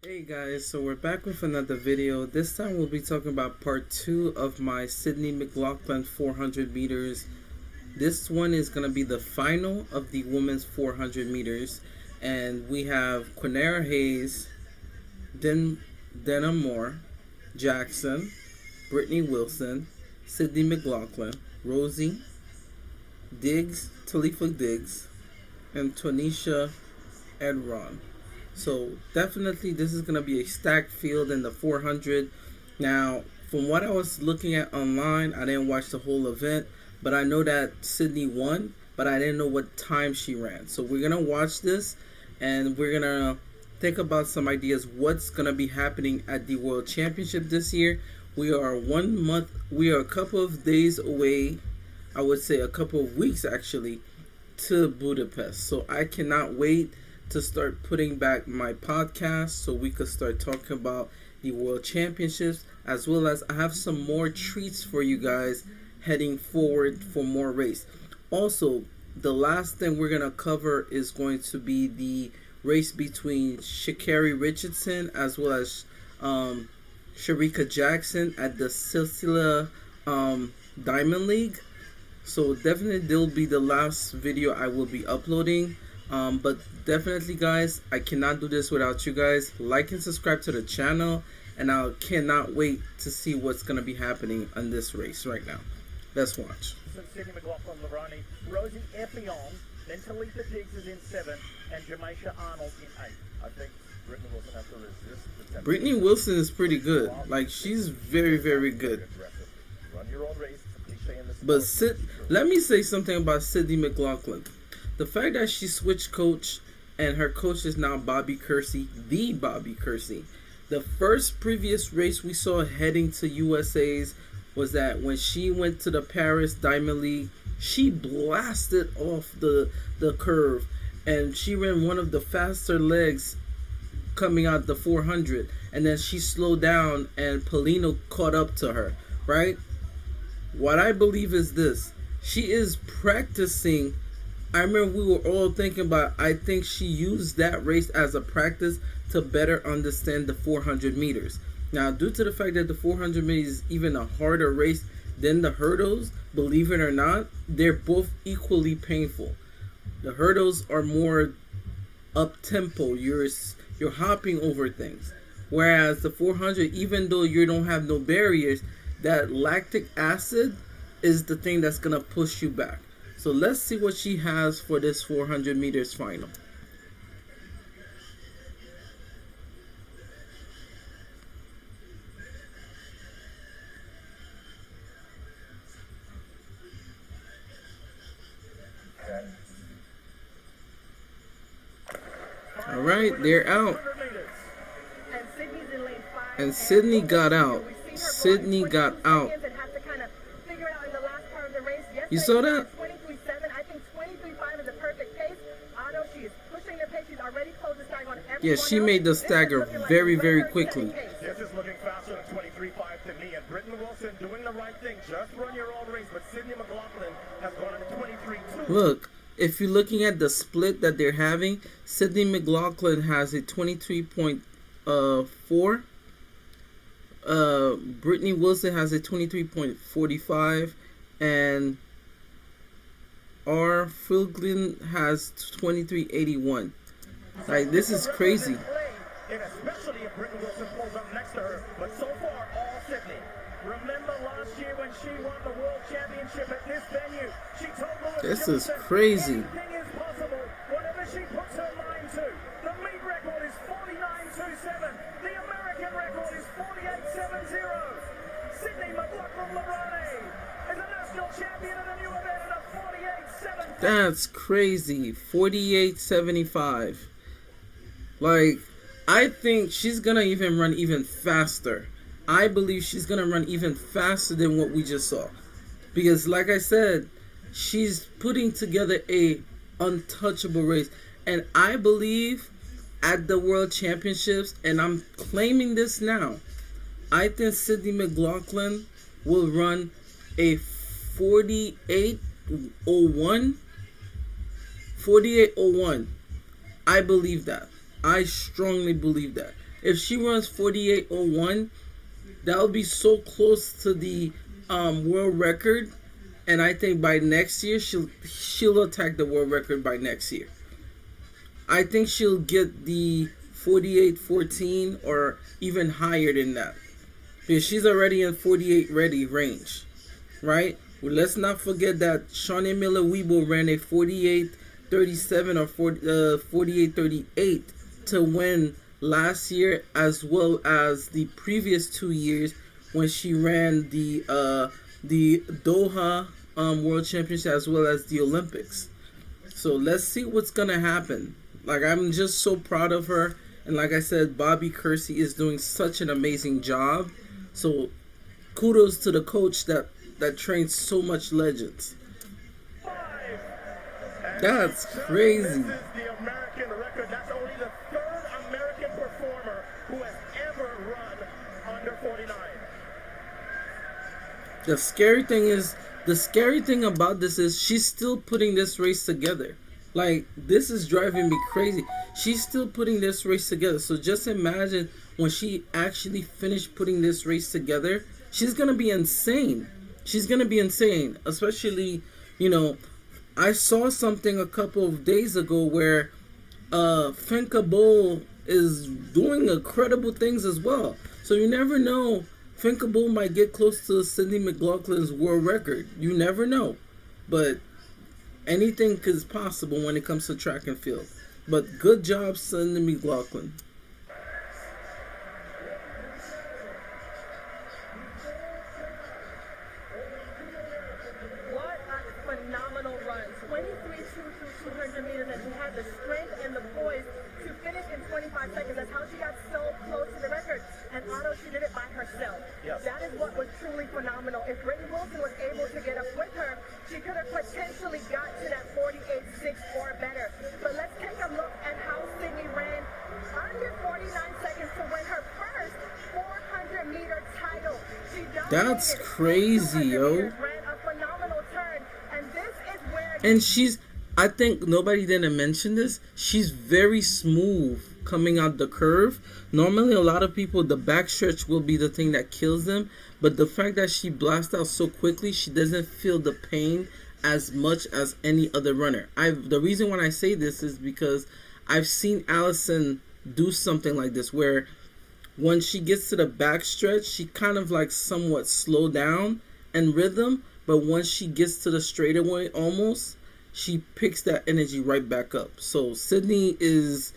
Hey guys, so we're back with another video. This time we'll be talking about part 2 of my Sydney McLaughlin 400 meters. This one is going to be the final of the women's 400 meters. And we have Quanera Hayes, Dunmore, Jackson, Britton Wilson, Sydney McLaughlin, Rosey, Diggs, Talitha Diggs, and Jermaisha Arnold. So definitely this is going to be a stacked field in the 400. Now, from what I was looking at online, I didn't watch the whole event, but I know that Sydney won, but I didn't know what time she ran. So we're going to watch this and we're going to think about some ideas what's going to be happening at the World Championship this year. We are a couple of days away, I would say a couple of weeks actually, to Budapest. So I cannot wait to start putting back my podcast so we could start talking about the World Championships, as well as I have some more treats for you guys heading forward for more race. Also, the last thing we're going to cover is going to be the race between Sha'Carri Richardson as well as Jermaisha Jackson at the Sicily Diamond League. So definitely they'll be the last video I will be uploading. But definitely guys, I cannot do this without you guys. Like and subscribe to the channel, and I cannot wait to see what's going to be happening on this race right now. Let's watch. Sydney McLaughlin-Levrone, Rosey Effiong, then Talitha Diggs is in 7th, and Jermaisha Arnold in 8th. I think Britton Wilson has to resist. Brittany Wilson is pretty good. Like, she's very, very good. Run your own race. But let me say something about Sydney McLaughlin. The fact that she switched coach and her coach is now Bobby Kersee, the Bobby Kersee. The first previous race we saw heading to USA's was that when she went to the Paris Diamond League, she blasted off the curve and she ran one of the faster legs coming out the 400, and then she slowed down and Polino caught up to her, right? What I believe is this: she is practicing. I remember we were all thinking about, I think she used that race as a practice to better understand the 400 meters. Now, due to the fact that the 400 meters is even a harder race than the hurdles, believe it or not, they're both equally painful. The hurdles are more up-tempo. You're hopping over things. Whereas the 400, even though you don't have no barriers, that lactic acid is the thing that's going to push you back. So let's see what she has for this 400 meters final. All right, they're out. And Sydney got out. Sydney got out. You saw that? Yeah, she made the stagger very, very quickly. This is looking faster than 23.5 to me, and Britton Wilson doing the right thing. Just run your own race, but Sydney McLaughlin has gone in 23.2. Look, if you're looking at the split that they're having, Sydney McLaughlin has a 23.4. Brittany Wilson has a 23.45, and R. Filglin has 23.81. Like, this is crazy. And especially if Britton Wilson pulls up next to her, but so far all Sydney. Remember last year when she won the World Championship at this venue? She told This is crazy. anything is possible, whatever she puts her mind to. The meet record is 49.27. The American record is 48.70. Sydney McLaughlin-Levrone is a national champion at a new event at a 48.70. That's crazy. 48.75. Like, I think she's gonna even run even faster. I believe she's gonna run even faster than what we just saw. Because like I said, she's putting together a untouchable race. And I believe at the World Championships, and I'm claiming this now, I think Sydney McLaughlin will run a 48.01. 48.01. I believe that. I strongly believe that. If she runs 48:01, that would be so close to the world record. And I think by next year, she'll attack the world record by next year. I think she'll get the 48:14 or even higher than that. Because she's already in 48 ready range. Right? Well, let's not forget that Shawnee Miller-Weibo ran a 48:37 or 48:38 to win last year, as well as the previous 2 years when she ran the Doha World Championship as well as the Olympics. So let's see what's gonna happen. Like, I'm just so proud of her, and like I said, Bobby Kersey is doing such an amazing job. So kudos to the coach that trains so much legends. That's crazy. This is the American record. That's only the third American performer who has ever run under 49. The scary thing about this is she's still putting this race together. Like, this is driving me crazy. She's still putting this race together. So just imagine when she actually finished putting this race together, she's going to be insane. She's going to be insane. Especially, I saw something a couple of days ago where Finca Bowl is doing incredible things as well. So you never know. Finca Bowl might get close to Sydney McLaughlin's world record. You never know. But anything is possible when it comes to track and field. But good job, Sydney McLaughlin. What a phenomenal run. 23 through 200 meters, and she had the strength and the poise to finish in 25 seconds. That's how she got so close to the record. And Otto, she did it by herself. Yes. That is what was truly phenomenal. If Britton Wilson was able to get up with her, she could have potentially got to that 48.6 or better. But let's take a look at how Sydney ran under 49 seconds to win her first 400-meter title. She That's crazy, yo. ran a phenomenal turn, and this is where... And I think nobody didn't mention this, she's very smooth coming out the curve. Normally, a lot of people, the backstretch will be the thing that kills them. But the fact that she blasts out so quickly, she doesn't feel the pain as much as any other runner. The reason why I say this is because I've seen Allison do something like this, where when she gets to the backstretch, she kind of like somewhat slow down in rhythm. But once she gets to the straightaway, almost, she picks that energy right back up. So Sydney is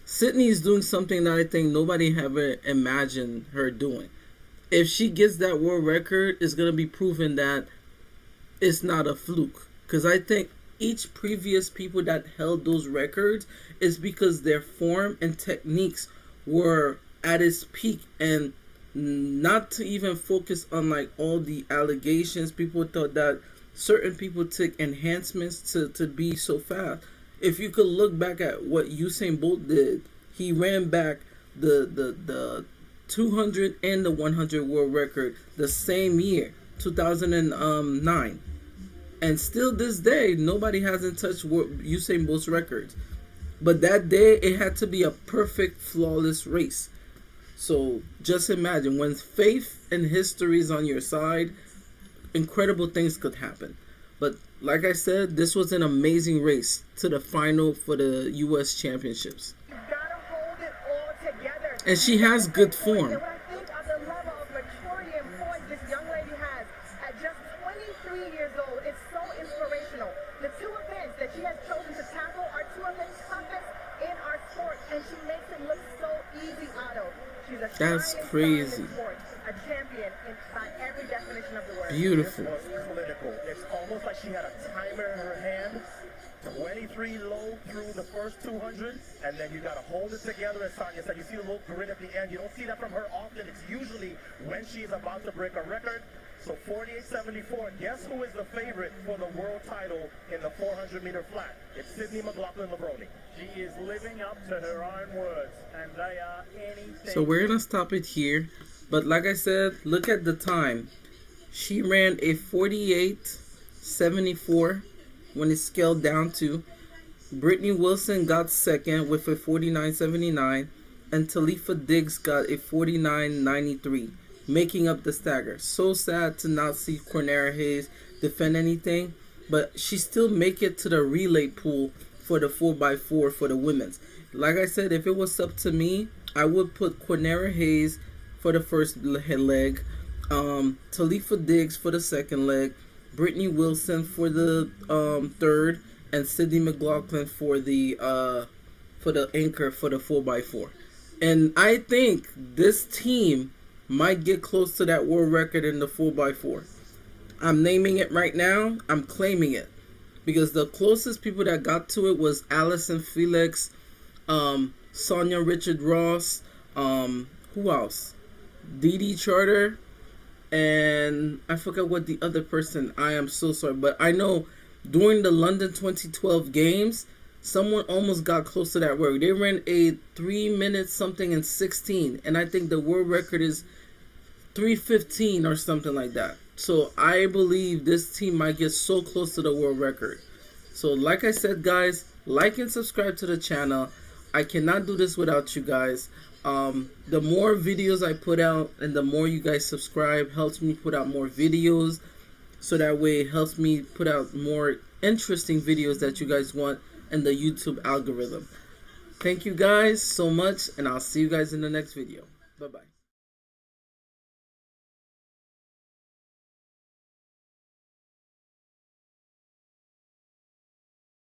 doing something that I think nobody ever imagined her doing. If she gets that world record, it's going to be proven that it's not a fluke. Because I think each previous people that held those records is because their form and techniques were at its peak. And not to even focus on like all the allegations, people thought that certain people took enhancements to be so fast. If you could look back at what Usain Bolt did, he ran back the 200 and the 100 world record the same year, 2009. And still this day, nobody hasn't touched Usain Bolt's records. But that day, it had to be a perfect, flawless race. So just imagine, when faith and history is on your side, incredible things could happen. But like I said, this was an amazing race to the final for the U.S. Championships. You gotta hold it all together. And she has good form. And when I think of the level of maturity and poise this young lady has at just 23 years old, it's so inspirational. The two events that she has chosen to tackle are two of the toughest in our sport, and she makes it look so easy, Otto. She's a That's shining crazy. star in sport, a champion by every definition of the word. Beautiful. This was clinical. It's almost like she had a timer in her hand. 23 low through the first 200, and then you got to hold it together. As Sonia said, you see the little grit at the end. You don't see that from her often. It's usually when she's about to break a record. So 48.74. Guess who is the favorite for the world title in the 400-meter flat? It's Sydney McLaughlin-Levrone. She is living up to her own words, and they are anything. So we're going to stop it here. But like I said, look at the time. She ran a 48.74 when it's scaled down to. Britton Wilson got second with a 49.79. and Talitha Diggs got a 49.93, making up the stagger. So sad to not see Quanera Hayes defend anything, but she still make it to the relay pool for the 4x4 for the women's. Like I said, if it was up to me, I would put Quanera Hayes for the first leg, Talitha Diggs for the second leg, Britton Wilson for the third, and Sydney McLaughlin for the anchor for the 4x4. And I think this team might get close to that world record in the 4x4. I'm naming it right now. I'm claiming it. Because the closest people that got to it was Allison Felix, Sonia Richard-Ross, who else? Dee Charter, and I forgot what the other person, I am so sorry. But I know during the London 2012 games, someone almost got close to that record. They ran a 3 minutes something and 16. And I think the world record is 3:15 or something like that. So I believe this team might get so close to the world record. So like I said, guys, like and subscribe to the channel. I cannot do this without you guys. The more videos I put out and the more you guys subscribe helps me put out more videos. So that way it helps me put out more interesting videos that you guys want in the YouTube algorithm. Thank you guys so much, and I'll see you guys in the next video. Bye-bye.